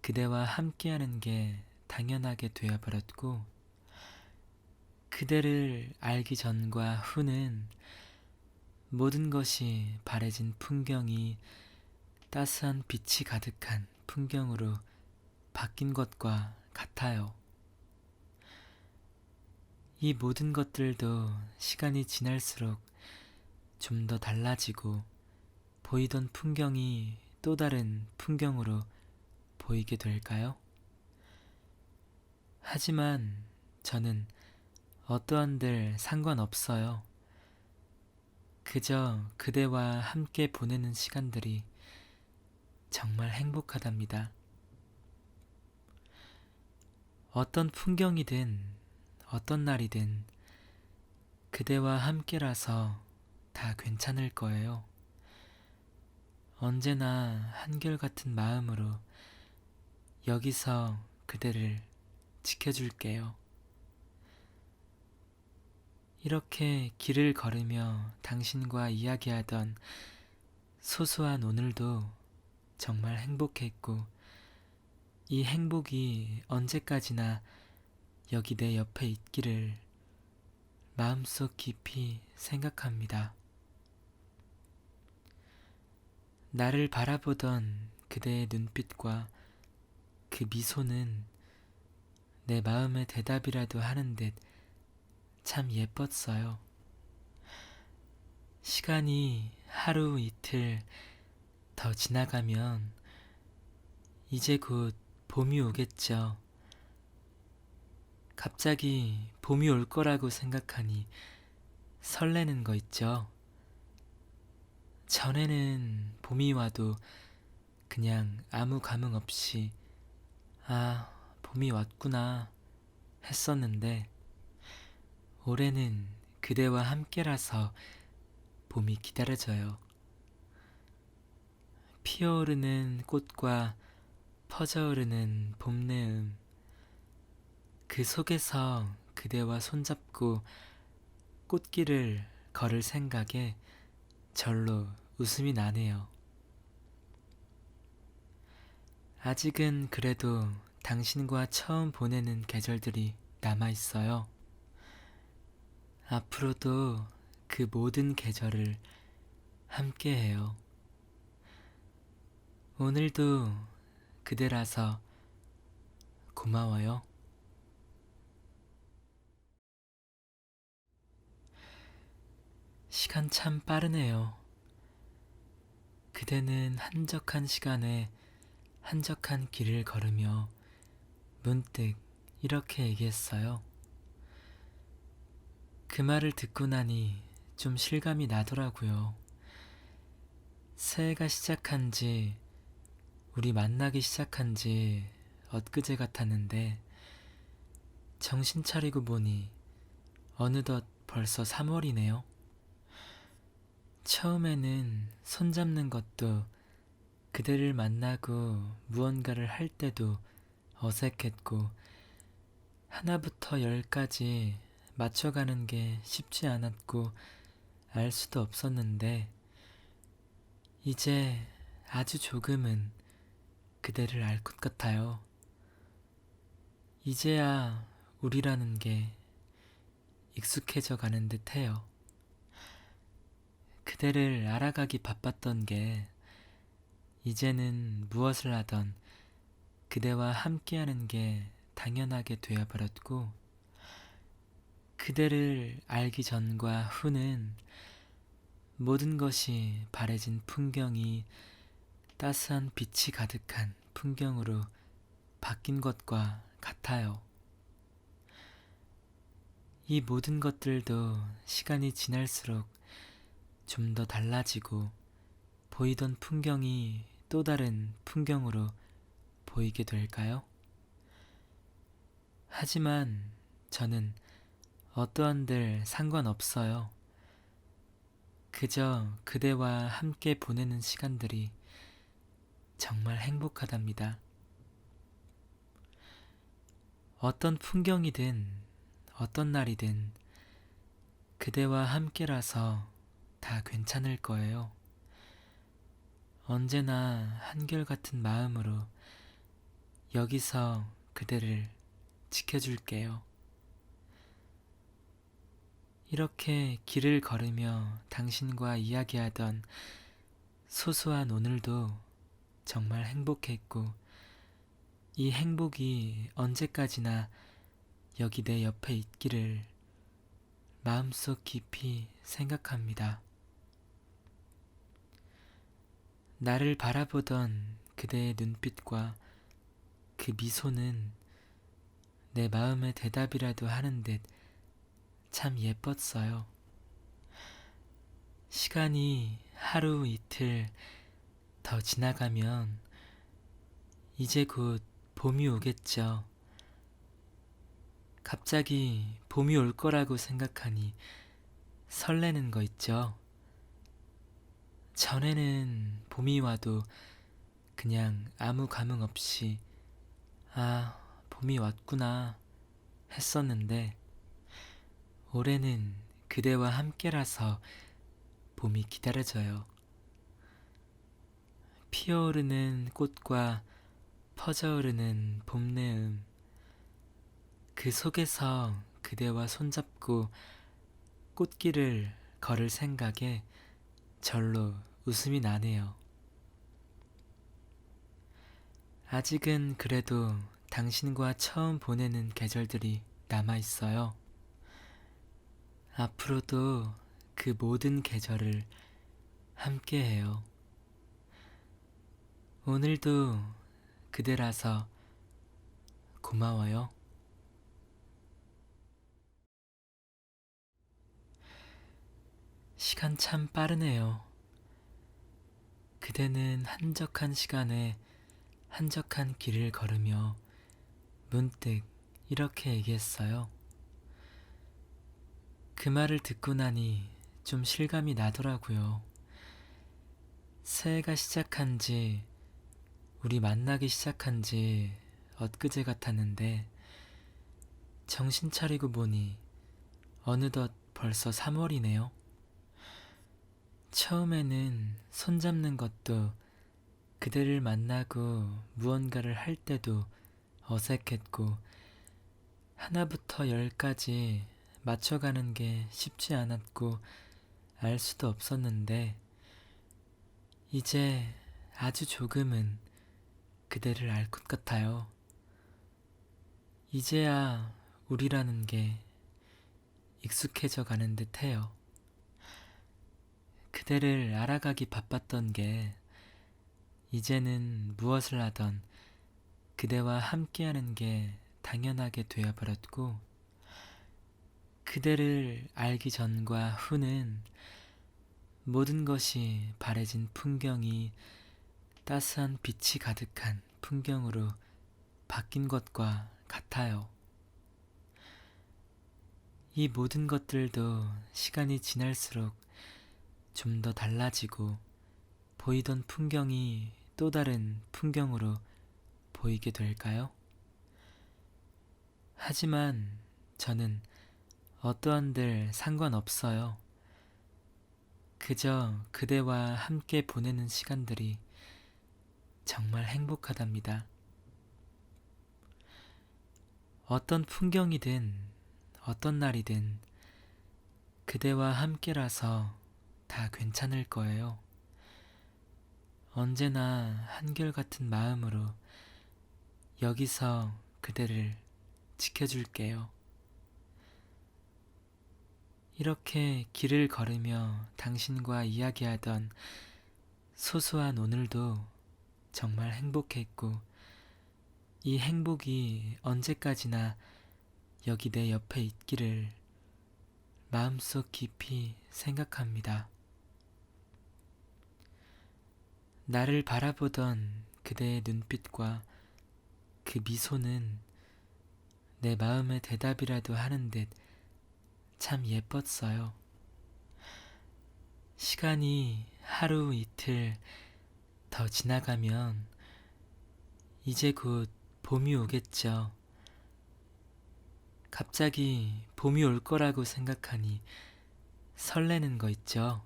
S1: 그대와 함께하는 게 당연하게 되어버렸고, 그대를 알기 전과 후는 모든 것이 바래진 풍경이 따스한 빛이 가득한 풍경으로 바뀐 것과 같아요. 이 모든 것들도 시간이 지날수록 좀 더 달라지고 보이던 풍경이 또 다른 풍경으로 보이게 될까요? 하지만 저는 어떠한들 상관없어요. 그저 그대와 함께 보내는 시간들이 정말 행복하답니다. 어떤 풍경이든 어떤 날이든 그대와 함께라서 다 괜찮을 거예요. 언제나 한결같은 마음으로 여기서 그대를 지켜줄게요. 이렇게 길을 걸으며 당신과 이야기하던 소소한 오늘도 정말 행복했고, 이 행복이 언제까지나 여기 내 옆에 있기를 마음속 깊이 생각합니다. 나를 바라보던 그대의 눈빛과 그 미소는 내 마음의 대답이라도 하는 듯 참 예뻤어요. 시간이 하루 이틀 더 지나가면 이제 곧 봄이 오겠죠. 갑자기 봄이 올 거라고 생각하니 설레는 거 있죠. 전에는 봄이 와도 그냥 아무 감흥 없이 아, 봄이 왔구나 했었는데, 올해는 그대와 함께라서 봄이 기다려져요. 피어오르는 꽃과 퍼져오르는 봄내음, 그 속에서 그대와 손잡고 꽃길을 걸을 생각에 절로 웃음이 나네요. 아직은 그래도 당신과 처음 보내는 계절들이 남아있어요. 앞으로도 그 모든 계절을 함께해요. 오늘도 그대라서 고마워요. 시간 참 빠르네요. 그대는 한적한 시간에 한적한 길을 걸으며 문득 이렇게 얘기했어요. 그 말을 듣고 나니 좀 실감이 나더라고요. 새해가 시작한 지, 우리 만나기 시작한 지 엊그제 같았는데, 정신 차리고 보니 어느덧 벌써 3월이네요. 처음에는 손잡는 것도, 그대를 만나고 무언가를 할 때도 어색했고, 하나부터 열까지 맞춰가는 게 쉽지 않았고 알 수도 없었는데, 이제 아주 조금은 그대를 알 것 같아요. 이제야 우리라는 게 익숙해져 가는 듯 해요. 그대를 알아가기 바빴던 게 이제는 무엇을 하던 그대와 함께하는 게 당연하게 되어버렸고, 그대를 알기 전과 후는 모든 것이 바래진 풍경이 따스한 빛이 가득한 풍경으로 바뀐 것과 같아요. 이 모든 것들도 시간이 지날수록 좀 더 달라지고, 보이던 풍경이 또 다른 풍경으로 보이게 될까요? 하지만 저는 어떠한들 상관없어요. 그저 그대와 함께 보내는 시간들이 정말 행복하답니다. 어떤 풍경이든 어떤 날이든 그대와 함께라서 다 괜찮을 거예요. 언제나 한결같은 마음으로 여기서 그대를 지켜줄게요. 이렇게 길을 걸으며 당신과 이야기하던 소소한 오늘도 정말 행복했고, 이 행복이 언제까지나 여기 내 옆에 있기를 마음속 깊이 생각합니다. 나를 바라보던 그대의 눈빛과 그 미소는 내 마음의 대답이라도 하는 듯 참 예뻤어요. 시간이 하루 이틀 더 지나가면 이제 곧 봄이 오겠죠. 갑자기 봄이 올 거라고 생각하니 설레는 거 있죠. 전에는 봄이 와도 그냥 아무 감흥 없이 아, 봄이 왔구나 했었는데 올해는 그대와 함께라서 봄이 기다려져요. 피어오르는 꽃과 퍼져오르는 봄내음, 그 속에서 그대와 손잡고 꽃길을 걸을 생각에 절로 웃음이 나네요. 아직은 그래도 당신과 처음 보내는 계절들이 남아있어요. 앞으로도 그 모든 계절을 함께해요. 오늘도 그대라서 고마워요. 시간 참 빠르네요. 그대는 한적한 시간에 한적한 길을 걸으며 문득 이렇게 얘기했어요. 그 말을 듣고 나니 좀 실감이 나더라고요. 새해가 시작한 지, 우리 만나기 시작한 지 엊그제 같았는데 정신 차리고 보니 어느덧 벌써 3월이네요. 처음에는 손잡는 것도 그대를 만나고 무언가를 할 때도 어색했고 하나부터 열까지 맞춰가는 게 쉽지 않았고 알 수도 없었는데 이제 아주 조금은 그대를 알 것 같아요. 이제야 우리라는 게 익숙해져 가는 듯 해요. 그대를 알아가기 바빴던 게 이제는 무엇을 하던 그대와 함께하는 게 당연하게 되어버렸고 그대를 알기 전과 후는 모든 것이 바래진 풍경이 따스한 빛이 가득한 풍경으로 바뀐 것과 같아요. 이 모든 것들도 시간이 지날수록 좀 더 달라지고 보이던 풍경이 또 다른 풍경으로 보이게 될까요? 하지만 저는 어떠한들 상관없어요. 그저 그대와 함께 보내는 시간들이 정말 행복하답니다. 어떤 풍경이든 어떤 날이든 그대와 함께라서 다 괜찮을 거예요. 언제나 한결같은 마음으로 여기서 그대를 지켜줄게요. 이렇게 길을 걸으며 당신과 이야기하던 소소한 오늘도 정말 행복했고 이 행복이 언제까지나 여기 내 옆에 있기를 마음속 깊이 생각합니다. 나를 바라보던 그대의 눈빛과 그 미소는 내 마음의 대답이라도 하는 듯 참 예뻤어요. 시간이 하루 이틀 더 지나가면 이제 곧 봄이 오겠죠. 갑자기 봄이 올 거라고 생각하니 설레는 거 있죠.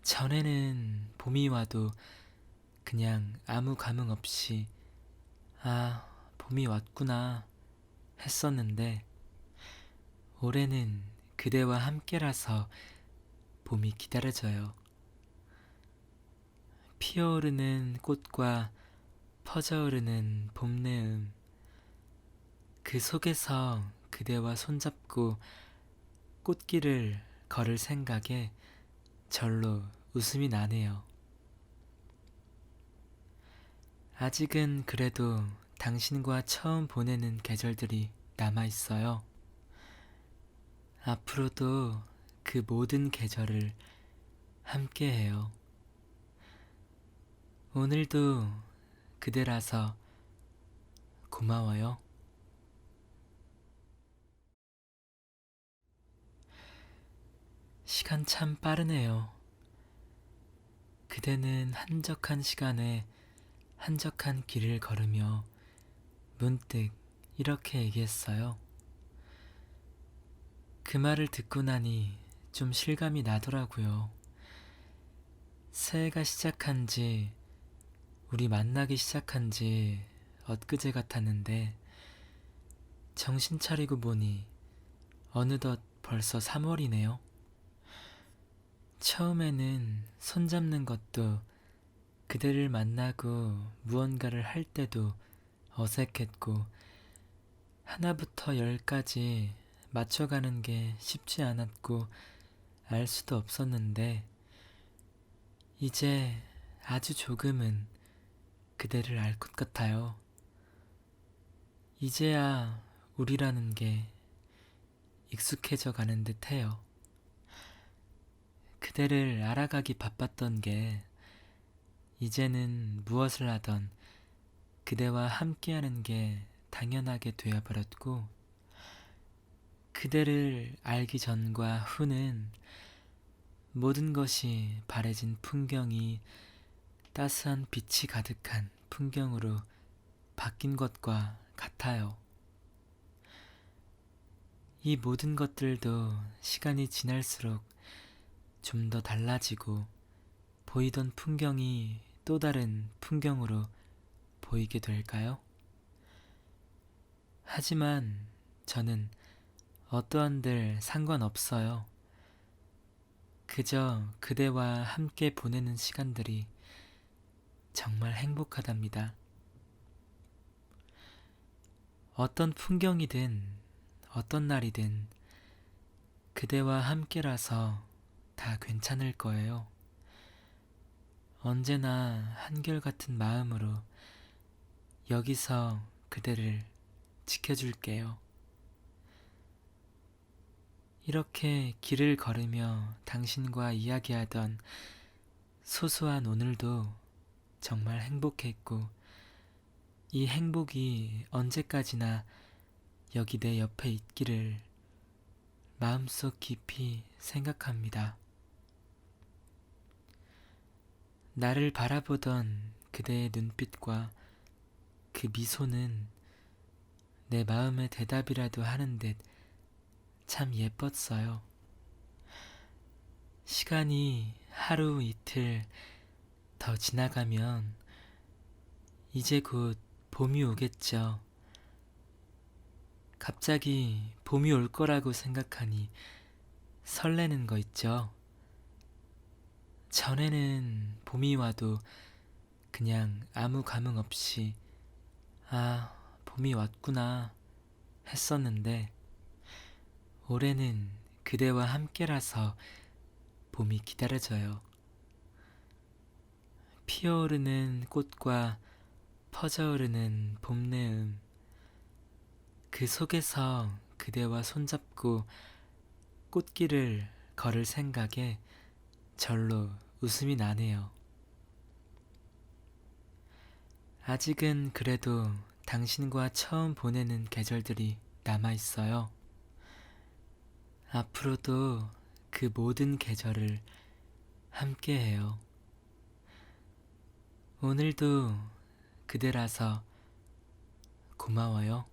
S1: 전에는 봄이 와도 그냥 아무 감흥 없이 아, 봄이 왔구나 했었는데 올해는 그대와 함께라서 봄이 기다려져요. 피어오르는 꽃과 퍼져오르는 봄내음, 그 속에서 그대와 손잡고 꽃길을 걸을 생각에 절로 웃음이 나네요. 아직은 그래도 당신과 처음 보내는 계절들이 남아있어요. 앞으로도 그 모든 계절을 함께해요. 오늘도 그대라서 고마워요. 시간 참 빠르네요. 그대는 한적한 시간에 한적한 길을 걸으며 문득 이렇게 얘기했어요. 그 말을 듣고 나니 좀 실감이 나더라고요. 새해가 시작한 지, 우리 만나기 시작한 지 엊그제 같았는데 정신 차리고 보니 어느덧 벌써 3월이네요. 처음에는 손잡는 것도 그대를 만나고 무언가를 할 때도 어색했고 하나부터 열까지 맞춰가는 게 쉽지 않았고 알 수도 없었는데 이제 아주 조금은 그대를 알 것 같아요. 이제야 우리라는 게 익숙해져 가는 듯 해요. 그대를 알아가기 바빴던 게 이제는 무엇을 하던 그대와 함께하는 게 당연하게 되어버렸고 그대를 알기 전과 후는 모든 것이 바래진 풍경이 따스한 빛이 가득한 풍경으로 바뀐 것과 같아요. 이 모든 것들도 시간이 지날수록 좀 더 달라지고 보이던 풍경이 또 다른 풍경으로 보이게 될까요? 하지만 저는 어떠한들 상관없어요. 그저 그대와 함께 보내는 시간들이 정말 행복하답니다. 어떤 풍경이든 어떤 날이든 그대와 함께라서 다 괜찮을 거예요. 언제나 한결같은 마음으로 여기서 그대를 지켜줄게요. 이렇게 길을 걸으며 당신과 이야기하던 소소한 오늘도 정말 행복했고 이 행복이 언제까지나 여기 내 옆에 있기를 마음속 깊이 생각합니다. 나를 바라보던 그대의 눈빛과 그 미소는 내 마음의 대답이라도 하는 듯 참 예뻤어요. 시간이 하루 이틀 더 지나가면 이제 곧 봄이 오겠죠. 갑자기 봄이 올 거라고 생각하니 설레는 거 있죠. 전에는 봄이 와도 그냥 아무 감흥 없이 아, 봄이 왔구나 했었는데 올해는 그대와 함께라서 봄이 기다려져요. 피어오르는 꽃과 퍼져오르는 봄내음, 그 속에서 그대와 손잡고 꽃길을 걸을 생각에 절로 웃음이 나네요. 아직은 그래도 당신과 처음 보내는 계절들이 남아있어요. 앞으로도 그 모든 계절을 함께해요. 오늘도 그대라서 고마워요.